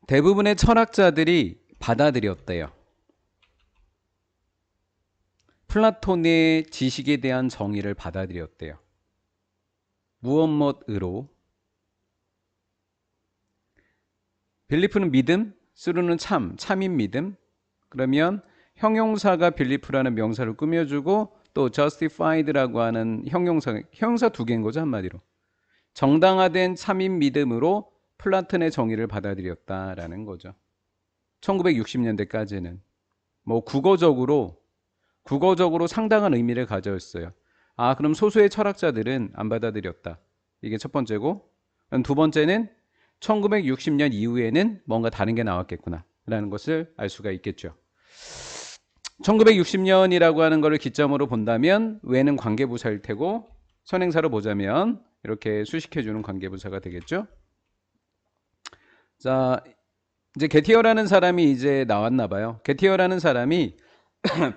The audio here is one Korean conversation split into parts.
대부분의 철학자들이 받아들였대요. 플라톤의 지식에 대한 정의를 받아들였대요. 무엇뭇으로? 빌리프는 믿음, 스루는 참, 참인 믿음. 그러면 형용사가 빌리프라는 명사를 꾸며주고 또 justified라고 하는 형용사 두 개인 거죠, 한마디로. 정당화된 참인 믿음으로 플라톤의 정의를 받아들였다라는 거죠. 1960년대까지는 뭐 국어적으로 상당한 의미를 가졌어요. 아, 그럼 소수의 철학자들은 안 받아들였다. 이게 첫 번째고, 두 번째는 1960년 이후에는 뭔가 다른 게 나왔겠구나 라는 것을 알 수가 있겠죠. 1960년이라고 하는 것을 기점으로 본다면 왜는 관계부사일 테고, 선행사로 보자면 이렇게 수식해주는 관계부사가 되겠죠. 자, 이제 게티어라는 사람이 이제 나왔나 봐요. 게티어라는 사람이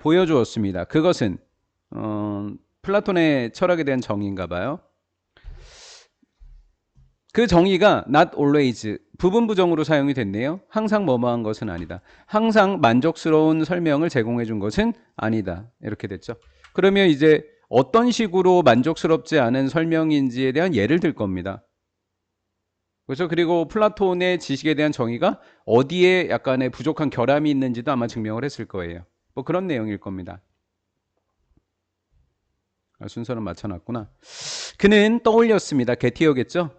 보여주었습니다. 그것은 플라톤의 철학에 대한 정의인가 봐요. 그 정의가 not always 부분 부정으로 사용이 됐네요. 항상 뭐뭐한 것은 아니다. 항상 만족스러운 설명을 제공해 준 것은 아니다. 이렇게 됐죠. 그러면 이제 어떤 식으로 만족스럽지 않은 설명인지에 대한 예를 들 겁니다. 그렇죠. 그리고 플라톤의 지식에 대한 정의가 어디에 약간의 부족한 결함이 있는지도 아마 증명을 했을 거예요. 뭐 그런 내용일 겁니다. 순서는 맞춰놨구나. 그는 떠올렸습니다. 게티어겠죠.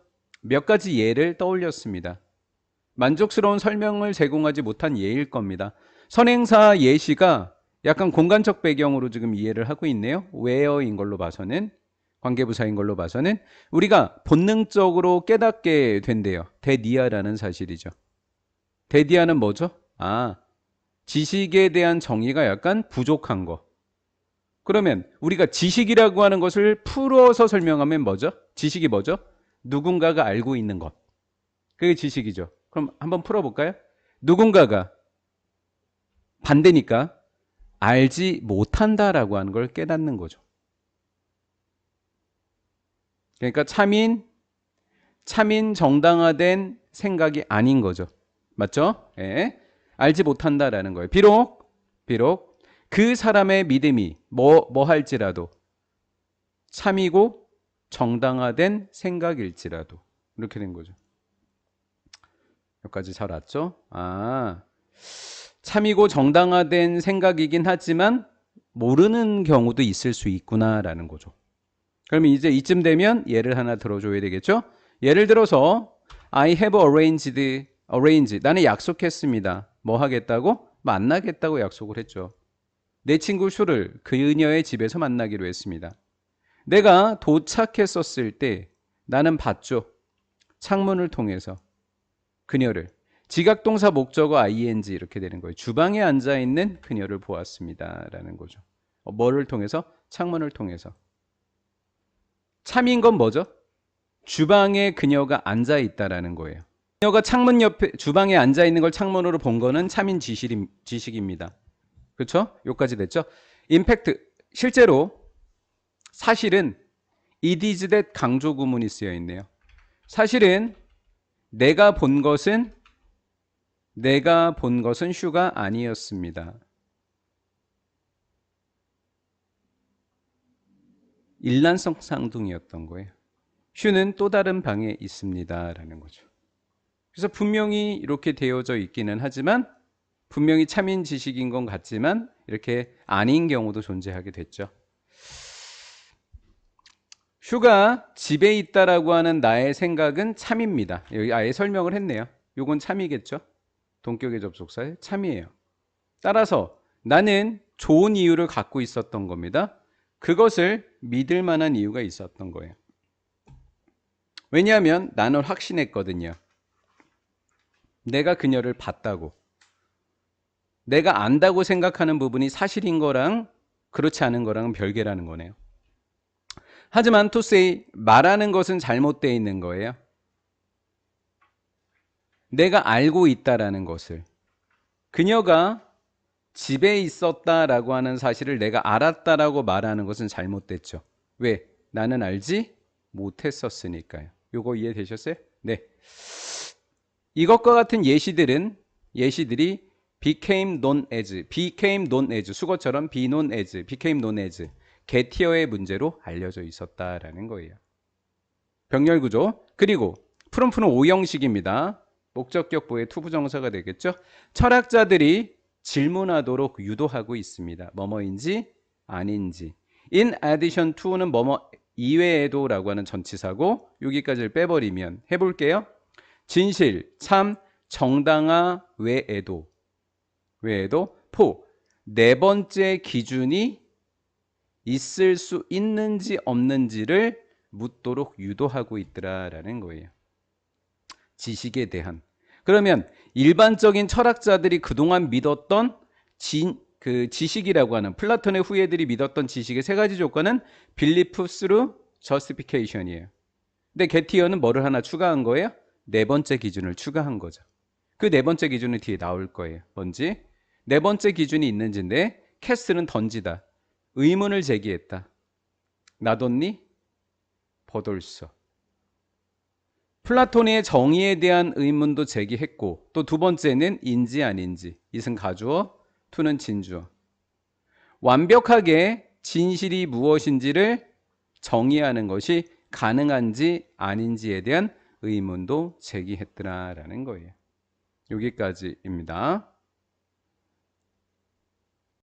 몇 가지 예를 떠올렸습니다. 만족스러운 설명을 제공하지 못한 예일 겁니다. 선행사 예시가 약간 공간적 배경으로 지금 이해를 하고 있네요. where인 걸로 봐서는, 관계부사인 걸로 봐서는 우리가 본능적으로 깨닫게 된대요. 데디아라는 사실이죠. 데디아는 뭐죠? 아, 지식에 대한 정의가 약간 부족한 거. 그러면 우리가 지식이라고 하는 것을 풀어서 설명하면 뭐죠? 지식이 뭐죠? 누군가가 알고 있는 것. 그게 지식이죠. 그럼 한번 풀어볼까요? 누군가가 반대니까 알지 못한다라고 하는 걸 깨닫는 거죠. 그러니까 참인 정당화된 생각이 아닌 거죠. 맞죠? 예. 알지 못한다라는 거예요. 비록 그 사람의 믿음이 뭐 할지라도 참이고 정당화된 생각일지라도 이렇게 된 거죠. 여기까지 잘 왔죠? 아, 참이고 정당화된 생각이긴 하지만 모르는 경우도 있을 수 있구나라는 거죠. 그러면 이제 이쯤 되면 예를 하나 들어줘야 되겠죠? 예를 들어서 I have arranged. 나는 약속했습니다. 뭐 하겠다고? 만나겠다고 약속을 했죠. 내 친구 슈를 그녀의 집에서 만나기로 했습니다. 내가 도착했었을 때 나는 봤죠. 창문을 통해서 그녀를. 지각동사 목적어 ing 이렇게 되는 거예요. 주방에 앉아있는 그녀를 보았습니다. 라는 거죠. 뭐를 통해서? 창문을 통해서. 참인 건 뭐죠? 주방에 그녀가 앉아있다라는 거예요. 그녀가 창문 옆에 주방에 앉아있는 걸 창문으로 본 거는 참인 지식입니다. 그렇죠? 여기까지 됐죠? 임팩트. 실제로 사실은 it is that 강조 구문이 쓰여 있네요. 사실은 내가 본 것은 슈가 아니었습니다. 일란성 쌍둥이였던 거예요. 슈는 또 다른 방에 있습니다. 라는 거죠. 그래서 분명히 이렇게 되어져 있기는 하지만 분명히 참인 지식인 건 같지만 이렇게 아닌 경우도 존재하게 됐죠. 슈가 집에 있다라고 하는 나의 생각은 참입니다. 여기 아예 설명을 했네요. 요건 참이겠죠. 동격의 접속사의 참이에요. 따라서 나는 좋은 이유를 갖고 있었던 겁니다. 그것을 믿을 만한 이유가 있었던 거예요. 왜냐하면 나는 확신했거든요. 내가 그녀를 봤다고. 내가 안다고 생각하는 부분이 사실인 거랑 그렇지 않은 거랑은 별개라는 거네요. 하지만 to say 말하는 것은 잘못되어 있는 거예요. 내가 알고 있다라는 것을. 그녀가 집에 있었다라고 하는 사실을 내가 알았다라고 말하는 것은 잘못됐죠. 왜? 나는 알지 못했었으니까요. 요거 이해되셨어요? 네. 이것과 같은 예시들이 became known as, 수거처럼 be known as, became known as, getHere의 문제로 알려져 있었다라는 거예요. 병렬 구조. 그리고 프롬프는 오형식입니다. 목적격보의 투부정사가 되겠죠. 철학자들이 질문하도록 유도하고 있습니다. 뭐뭐인지 아닌지. In addition to는 뭐뭐 이외에도 라고 하는 전치사고 여기까지를 빼버리면 해볼게요. 진실, 참, 정당화 외에도 포. 네 번째 기준이 있을 수 있는지 없는지를 묻도록 유도하고 있더라라는 거예요. 지식에 대한. 그러면 일반적인 철학자들이 그동안 믿었던 그 지식이라고 하는 플라톤의 후예들이 믿었던 지식의 세 가지 조건은 belief through justification이에요. 근데 게티어는 뭐를 하나 추가한 거예요? 네 번째 기준을 추가한 거죠. 그 네 번째 기준은 뒤에 나올 거예요. 뭔지? 네 번째 기준이 있는지인데 캐스트는 던지다. 의문을 제기했다. 나뒀니? 버돌서. 플라토니의 정의에 대한 의문도 제기했고 또 두 번째는 인지 아닌지. 이승 가주어, 투는 진주어. 완벽하게 진실이 무엇인지를 정의하는 것이 가능한지 아닌지에 대한 의문도 제기했더라라는 거예요. 여기까지입니다.